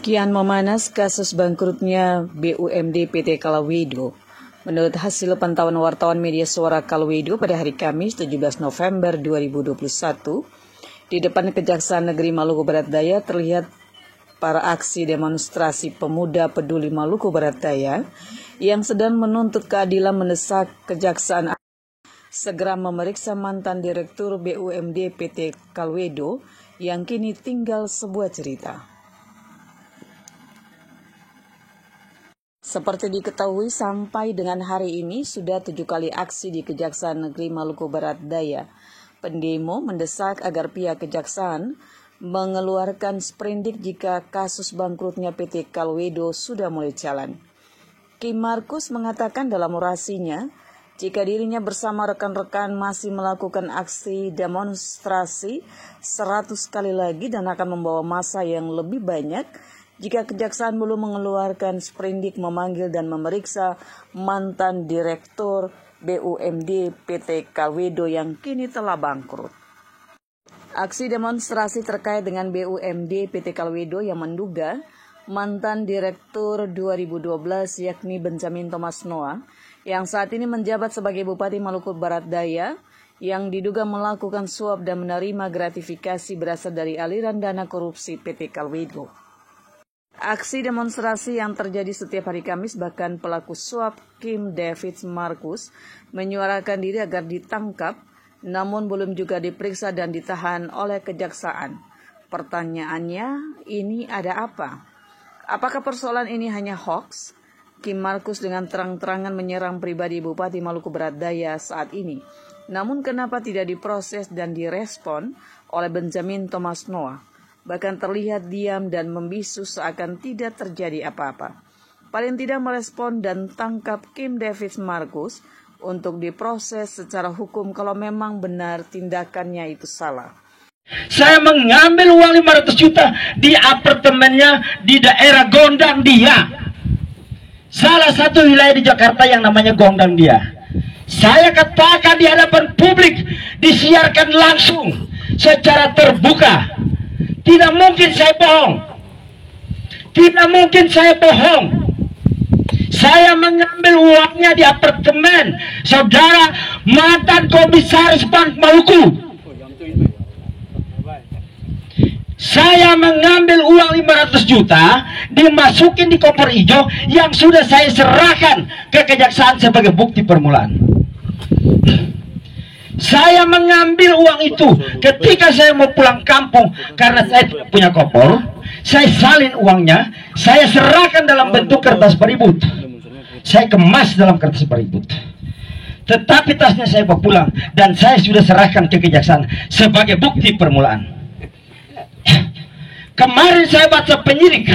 Kian memanas kasus bangkrutnya BUMD PT Kalawedo. Menurut hasil pantauan wartawan media Suara Kalawedo pada hari Kamis 17 November 2021, di depan Kejaksaan Negeri Maluku Barat Daya terlihat para aksi demonstrasi pemuda peduli Maluku Barat Daya yang sedang menuntut keadilan mendesak Kejaksaan segera memeriksa mantan Direktur BUMD PT Kalawedo yang kini tinggal sebuah cerita. Seperti diketahui, sampai dengan hari ini sudah 7 kali aksi di Kejaksaan Negeri Maluku Barat Daya. Pendemo mendesak agar pihak kejaksaan mengeluarkan sprindik jika kasus bangkrutnya PT Kalawedo sudah mulai jalan. Kim Markus mengatakan dalam orasinya, jika dirinya bersama rekan-rekan masih melakukan aksi demonstrasi 100 kali lagi dan akan membawa massa yang lebih banyak, jika kejaksaan belum mengeluarkan sprindik memanggil dan memeriksa mantan Direktur BUMD PT Kalawedo yang kini telah bangkrut. Aksi demonstrasi terkait dengan BUMD PT Kalawedo yang menduga mantan Direktur 2012 yakni Benjamin Thomas Noah yang saat ini menjabat sebagai Bupati Maluku Barat Daya yang diduga melakukan suap dan menerima gratifikasi berasal dari aliran dana korupsi PT Kalawedo. Aksi demonstrasi yang terjadi setiap hari Kamis, bahkan pelaku suap Kim David Markus menyuarakan diri agar ditangkap, namun belum juga diperiksa dan ditahan oleh kejaksaan. Pertanyaannya, ini ada apa? Apakah persoalan ini hanya hoax? Kim Markus dengan terang-terangan menyerang pribadi Bupati Maluku Barat Daya saat ini. Namun kenapa tidak diproses dan direspon oleh Benjamin Thomas Noah? Bahkan terlihat diam dan membisu seakan tidak terjadi apa-apa. Paling tidak merespon dan tangkap Kim David Markus untuk diproses secara hukum kalau memang benar tindakannya itu salah. Saya mengambil uang 500 juta di apartemennya di daerah Gondang Dia. Salah satu wilayah di Jakarta yang namanya Gondang Dia. Saya katakan di hadapan publik, disiarkan langsung secara terbuka. Tidak mungkin saya bohong. Tidak mungkin saya bohong. Saya mengambil uangnya di apartemen saudara mantan Komisaris Bank Maluku. Saya mengambil uang 500 juta dimasukin di koper hijau yang sudah saya serahkan ke kejaksaan sebagai bukti permulaan. Saya mengambil uang itu ketika saya mau pulang kampung karena saya tidak punya koper. Saya salin uangnya, saya serahkan dalam bentuk kertas beribut. Saya kemas dalam kertas beribut. Tetapi tasnya saya bawa pulang dan saya sudah serahkan ke kejaksaan sebagai bukti permulaan. Kemarin saya baca penyidik,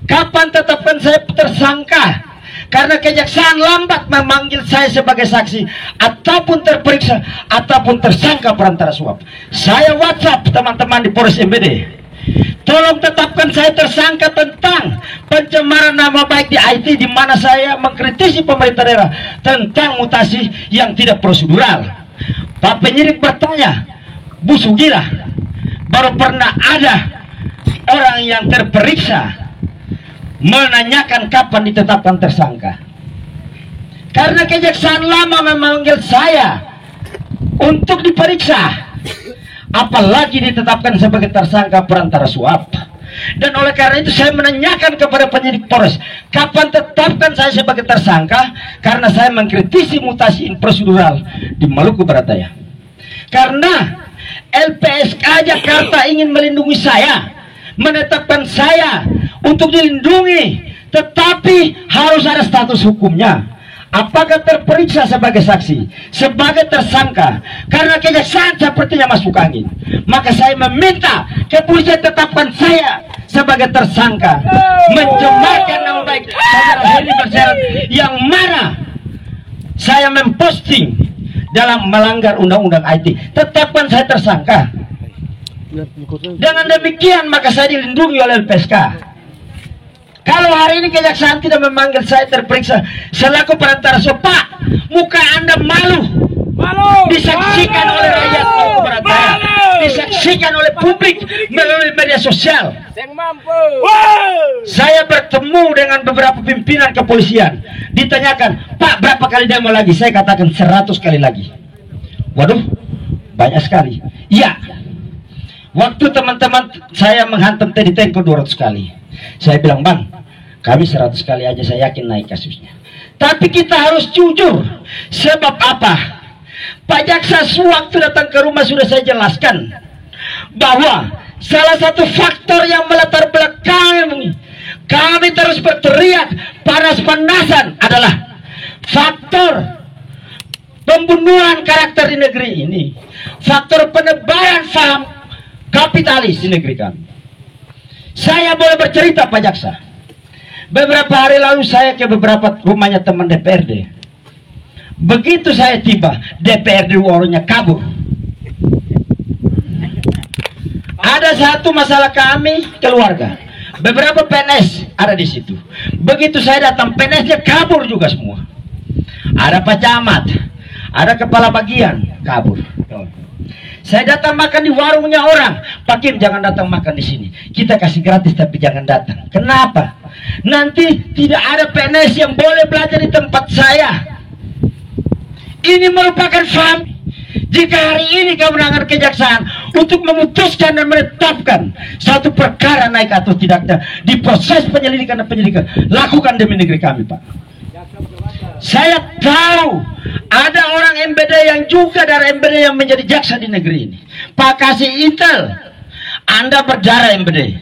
kapan tetapkan saya tersangka? Karena kejaksaan lambat memanggil saya sebagai saksi ataupun terperiksa ataupun tersangka perantara suap. Saya WhatsApp teman-teman di Polres MBD. Tolong tetapkan saya tersangka tentang pencemaran nama baik di IT, di mana saya mengkritisi pemerintah daerah tentang mutasi yang tidak prosedural. Pak penyidik bertanya, Bu Sugilah, baru pernah ada orang yang terperiksa menanyakan kapan ditetapkan tersangka. Karena kejaksaan lama memanggil saya untuk diperiksa, apalagi ditetapkan sebagai tersangka perantara suap. Dan oleh karena itu saya menanyakan kepada penyidik Polres, kapan tetapkan saya sebagai tersangka? Karena saya mengkritisi mutasi prosedural di Maluku Barat Daya. Karena LPSK Jakarta ingin melindungi saya, menetapkan saya untuk dilindungi, tetapi harus ada status hukumnya. Apakah terperiksa sebagai saksi, sebagai tersangka? Karena kejaksaan sepertinya masuk angin, maka saya meminta kepolisian tetapkan saya sebagai tersangka mencemarkan nama baik saudara Heli Berserat yang mana saya memposting dalam melanggar undang-undang IT. Tetapkan saya tersangka. Dengan demikian maka saya dilindungi oleh LPSK. Kalau hari ini kejaksaan tidak memanggil saya terperiksa selaku perantara suap, Pak, muka Anda malu. disaksikan oleh rakyat Maluku Barat Daya, disaksikan oleh publik melalui media sosial. Saya bertemu dengan beberapa pimpinan kepolisian, ditanyakan, Pak, berapa kali demo lagi? Saya katakan 100 kali lagi. Waduh, banyak sekali. Iya, waktu teman-teman saya menghantam Teddy Tengko 200 kali, saya bilang, Bang, kami 100 kali aja saya yakin naik kasusnya. Tapi kita harus jujur. Sebab apa? Pak Jaksa sewaktu datang ke rumah sudah saya jelaskan bahwa salah satu faktor yang melatar belakangi kami terus berteriak panas-panasan adalah faktor pembunuhan karakter di negeri ini, faktor penebaran paham kapitalis di negeri kami. Saya boleh bercerita, Pak Jaksa. Beberapa hari lalu saya ke beberapa rumahnya teman DPRD. Begitu saya tiba, DPRD warungnya kabur. Ada satu masalah kami keluarga. Beberapa PNS ada di situ. Begitu saya datang, PNS-nya kabur juga semua. Ada Pak Camat, ada kepala bagian, kabur. Saya datang makan di warungnya orang, Pak Kim jangan datang makan di sini. Kita kasih gratis tapi jangan datang. Kenapa? Nanti tidak ada PNS yang boleh belajar di tempat saya. Ini merupakan faham. Jika hari ini kewenangan kejaksaan untuk memutuskan dan menetapkan satu perkara naik atau tidaknya di proses penyelidikan dan penyidikan, lakukan demi negeri kami, Pak. Saya tahu ada orang MBD yang juga dari MBD yang menjadi jaksa di negeri ini. Pak, kasih intel, Anda berdarah MBD.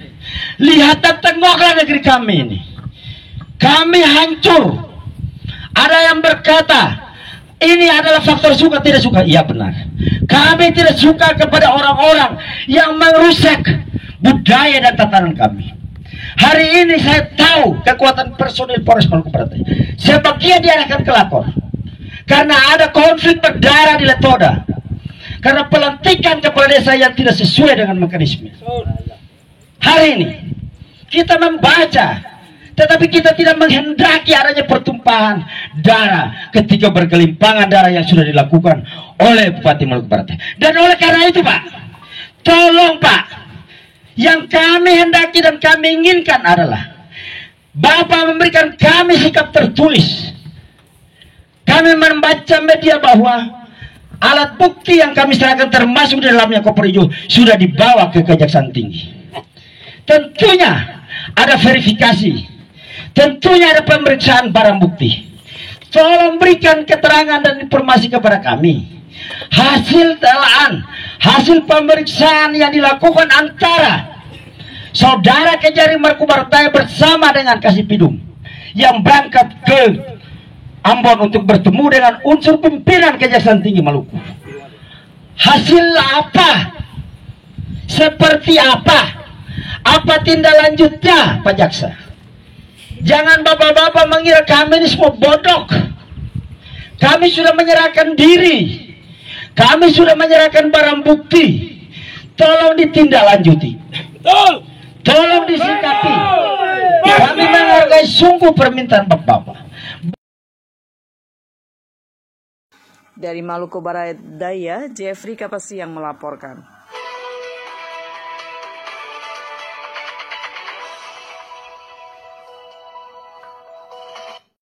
Lihat dan tengoklah negeri kami ini. Kami hancur. Ada yang berkata ini adalah faktor suka tidak suka. Iya benar. Kami tidak suka kepada orang-orang yang merusak budaya dan tatanan kami. Hari ini saya tahu kekuatan personil Polres Maluku Barat. Sebagian diarahkan ke lapor karena ada konflik berdarah di Letoda, karena pelantikan kepala desa yang tidak sesuai dengan mekanisme. Hari ini kita membaca, tetapi kita tidak menghendaki adanya pertumpahan darah ketika berkelimpangan darah yang sudah dilakukan oleh Bupati Maluku Barat. Dan oleh karena itu, Pak, tolong Pak, yang kami hendaki dan kami inginkan adalah Bapak memberikan kami sikap tertulis. Kami membaca media bahwa alat bukti yang kami serahkan termasuk di dalamnya koper hijau sudah dibawa ke Kejaksaan Tinggi. Tentunya ada verifikasi, tentunya ada pemeriksaan barang bukti. Tolong berikan keterangan dan informasi kepada kami. Hasil telaan, hasil pemeriksaan yang dilakukan antara saudara Kejari Maluku Barat Daya bersama dengan Kasipidum yang berangkat ke Ambon untuk bertemu dengan unsur pimpinan Kejaksaan Tinggi Maluku. Hasil apa? Seperti apa? Apa tindak lanjutnya, Pak Jaksa? Jangan bapak-bapak mengira kami ini semua bodoh. Kami sudah menyerahkan diri. Kami sudah menyerahkan barang bukti. Tolong ditindaklanjuti. Tolong disikapi. Kami menghargai sungguh permintaan bapak-bapak. Dari Maluku Barat Daya, Jeffrey Kapasi yang melaporkan.